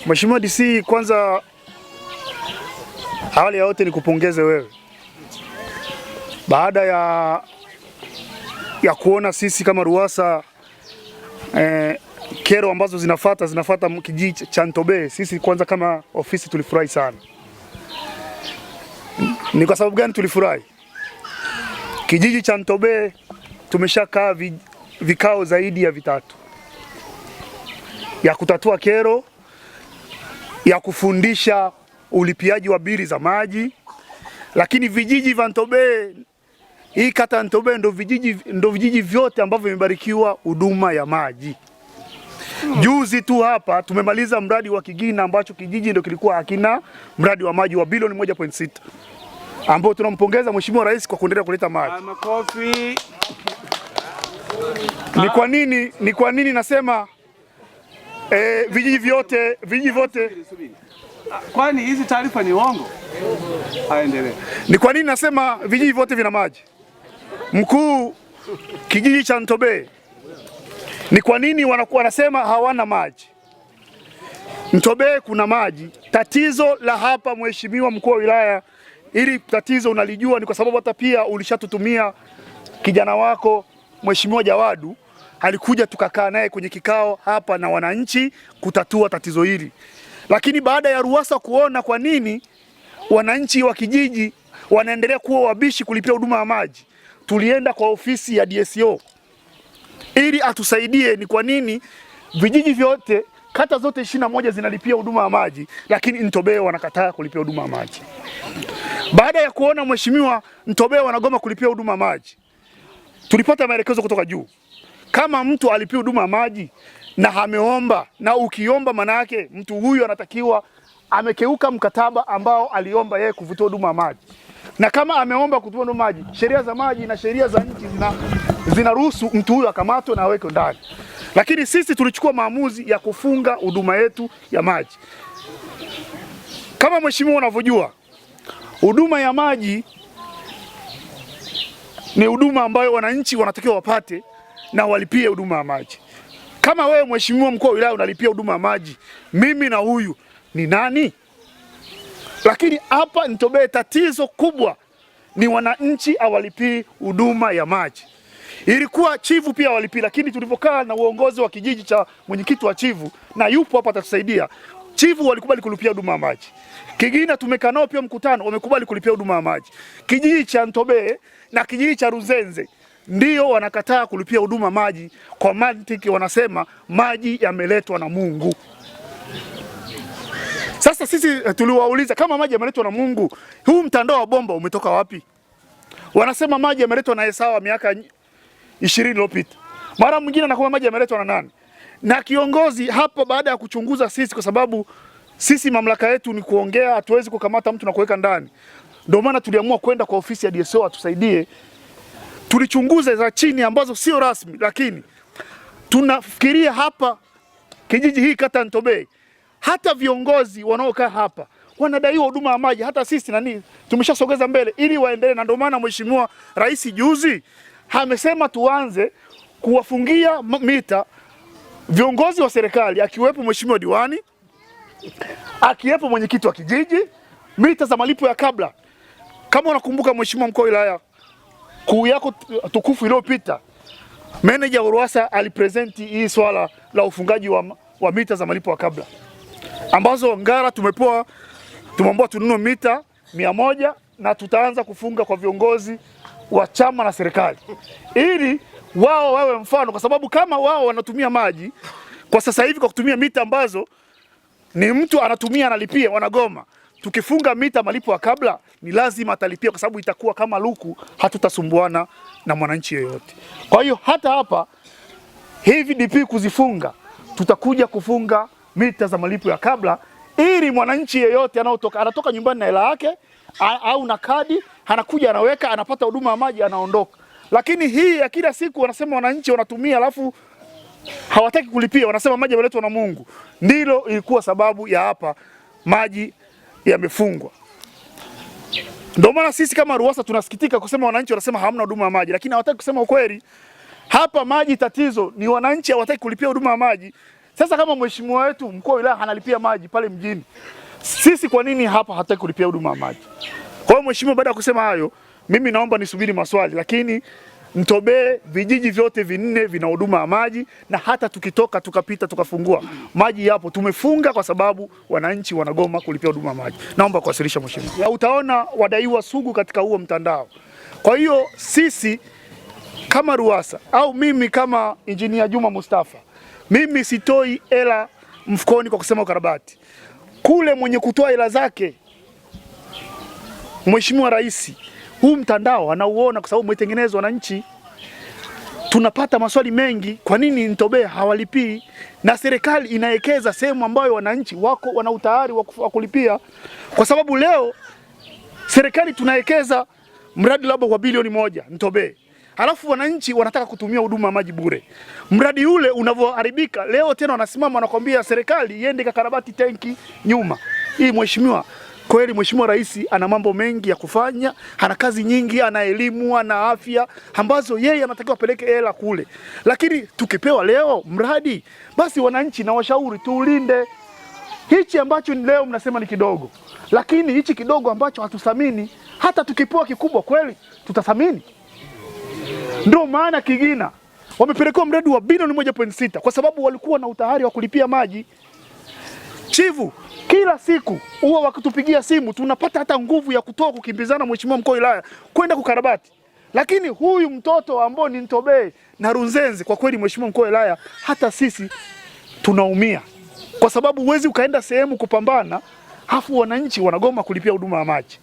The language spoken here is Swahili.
Mheshimiwa DC, kwanza awali ya yote ni kupongeze wewe baada ya kuona sisi kama RUWASA kero ambazo zinafuata kijiji cha Ntobeye. Sisi kwanza kama ofisi tulifurahi sana. Ni kwa sababu gani tulifurahi? Kijiji cha Ntobeye tumeshakaa vikao zaidi ya vitatu ya kutatua kero, ya kufundisha ulipiaji wa bili za maji, lakini vijiji vya Ntobeye, hii kata Ntobeye ndo vijiji vyote ambavyo vimebarikiwa huduma ya maji. Juzi tu hapa tumemaliza mradi wa Kigina ambacho kijiji ndo kilikuwa hakina mradi wa maji wa bilioni 1.6 ambao tunampongeza Mheshimiwa Rais kwa kuendelea kuleta maji. Makofi. Ni kwa nini nasema vijiji vyote kwani hizi taarifa ni uongo? Aendelee. Ni kwa nini nasema vijiji vyote vina maji? Mkuu, kijiji cha Ntobeye, ni kwa nini wanasema hawana maji? Ntobeye kuna maji. Tatizo la hapa, Mheshimiwa Mkuu wa Wilaya, ili tatizo unalijua, ni kwa sababu hata pia ulishatutumia kijana wako Mheshimiwa Jawadu, alikuja tukakaa naye kwenye kikao hapa na wananchi kutatua tatizo hili. Lakini baada ya RUWASA kuona kwa nini wananchi wa kijiji wanaendelea kuwa wabishi kulipia huduma ya maji, tulienda kwa ofisi ya DSO ili atusaidie ni kwa nini vijiji vyote, kata zote 21 zinalipia huduma ya maji, lakini Ntobeye wanakataa kulipia huduma ya maji. Baada ya kuona Mheshimiwa Ntobeye wanagoma kulipia huduma ya maji, tulipata maelekezo kutoka juu. Kama mtu alipia huduma ya maji na ameomba, na ukiomba maana yake mtu huyu anatakiwa amekeuka mkataba ambao aliomba yeye kuvutia huduma ya maji. Na kama ameomba kuvutia huduma ya maji, sheria za maji na sheria za nchi zinaruhusu mtu huyu akamatwe na awekwe ndani. Lakini sisi tulichukua maamuzi ya kufunga huduma yetu ya maji. Kama mheshimiwa unavyojua, huduma ya maji ni huduma ambayo wananchi wanatakiwa wapate na walipie huduma ya maji. Kama wewe Mheshimiwa Mkuu wa Wilaya unalipia huduma ya maji, mimi na huyu ni nani? Lakini hapa Ntobeye tatizo kubwa ni wananchi hawalipii huduma ya maji. Ilikuwa chifu pia walipii, lakini tulipokaa na uongozi wa kijiji cha mwenyekiti wa chifu, na yupo hapa atatusaidia, chifu walikubali kulipia huduma ya maji. Kigina tumekaa nao pia mkutano, wamekubali kulipia huduma ya maji. Kijiji cha Ntobeye na kijiji cha Ruzenze ndio wanakataa kulipia huduma maji, kwa mantiki wanasema maji yameletwa na Mungu. Sasa sisi tuliwauliza, kama maji yameletwa na Mungu, huu mtandao wa bomba umetoka wapi? Wanasema maji yameletwa na Esau miaka 20 iliyopita. Mara mwingine anakuwa maji yameletwa na nani? Na kiongozi hapa, baada ya kuchunguza sisi, kwa sababu sisi mamlaka yetu ni kuongea, hatuwezi kukamata mtu na kuweka ndani. Ndio maana tuliamua kwenda kwa ofisi ya DSO atusaidie. Tulichunguza za chini ambazo sio rasmi, lakini tunafikiria hapa kijiji hii kata Ntobeye, hata viongozi wanaokaa hapa wanadaiwa huduma ya maji. Hata sisi tumeshasogeza mbele ili waendelee, na ndio maana Mheshimiwa Rais juzi amesema tuanze kuwafungia mita viongozi wa serikali, akiwepo Mheshimiwa diwani, akiwepo mwenyekiti wa kijiji, mita za malipo ya kabla. Kama unakumbuka Mheshimiwa Mkuu wa Wilaya, kuu yako tukufu iliyopita, manager wa RUWASA alipresenti hii swala la ufungaji wa mita za malipo ya kabla, ambazo Ngara tumeambiwa tununue mita 100 na tutaanza kufunga kwa viongozi wa chama na serikali, ili wao wawe mfano, kwa sababu kama wao wanatumia maji kwa sasa hivi kwa kutumia mita ambazo ni mtu anatumia analipia, wanagoma. Tukifunga mita malipo ya kabla, ni lazima atalipia, kwa sababu itakuwa kama luku, hatutasumbuana na mwananchi yeyote. Kwa hiyo hata hapa hivi DP kuzifunga, tutakuja kufunga mita za malipo ya kabla, ili mwananchi yeyote anatoka nyumbani na hela yake au na kadi, anakuja anaweka, anapata huduma ya maji, anaondoka. Lakini hii ya kila siku wanasema wananchi wanatumia alafu hawataki kulipia, wanasema maji yameletwa na Mungu. Ndilo ilikuwa sababu ya hapa maji yamefungwa. Ndio maana sisi kama RUWASA tunasikitika kusema wananchi wanasema hamna huduma ya maji, lakini hawataki kusema ukweli. Hapa maji tatizo ni wananchi hawataki kulipia huduma ya maji. Sasa kama mheshimiwa wetu mkuu wa wilaya analipia maji pale mjini, sisi kwa nini hapa hataki kulipia huduma ya maji? Kwa hiyo mheshimiwa, baada ya kusema hayo, mimi naomba nisubiri maswali, lakini Ntobeye vijiji vyote 4 vina huduma ya maji, na hata tukitoka tukapita tukafungua maji yapo. Tumefunga kwa sababu wananchi wanagoma kulipia huduma ya maji. Naomba kuwasilisha mheshimiwa. Utaona wadaiwa sugu katika huo mtandao. Kwa hiyo sisi kama RUWASA au mimi kama Engineer Juma Mustafa, mimi sitoi hela mfukoni kwa kusema ukarabati. Kule mwenye kutoa hela zake Mheshimiwa Rais, huu mtandao anauona kwa sababu umetengenezwa na nchi. Tunapata maswali mengi, kwa nini Ntobeye hawalipii? Na serikali inaekeza sehemu ambayo wananchi wako wana utayari wa kulipia. Kwa sababu leo serikali tunaekeza mradi labda kwa bilioni 1 Ntobeye, halafu wananchi wanataka kutumia huduma ya maji bure. Mradi ule unavyoharibika, leo tena wanasimama wanakwambia serikali iende kakarabati tenki nyuma. Hii mheshimiwa, kweli Mheshimiwa Rais ana mambo mengi ya kufanya, ana kazi nyingi, ana elimu, ana afya ambazo yeye anatakiwa apeleke hela kule. Lakini tukipewa leo mradi, basi wananchi na washauri tuulinde. Hichi ambacho leo mnasema ni kidogo, lakini hichi kidogo ambacho hatuthamini, hata tukipewa kikubwa kweli tutathamini. Ndio maana Kigina wamepelekewa mradi wa bilioni 1.6 kwa sababu walikuwa na utayari wa kulipia maji. Chifu kila siku huwa wakitupigia simu tunapata hata nguvu ya kutoka kukimbizana mheshimiwa mkuu wa wilaya kwenda kukarabati. Lakini huyu mtoto ambao ni Ntobeye na Runzenze, kwa kweli mheshimiwa mkuu wa wilaya, hata sisi tunaumia. Kwa sababu huwezi ukaenda sehemu kupambana, hafu wananchi wanagoma kulipia huduma ya maji.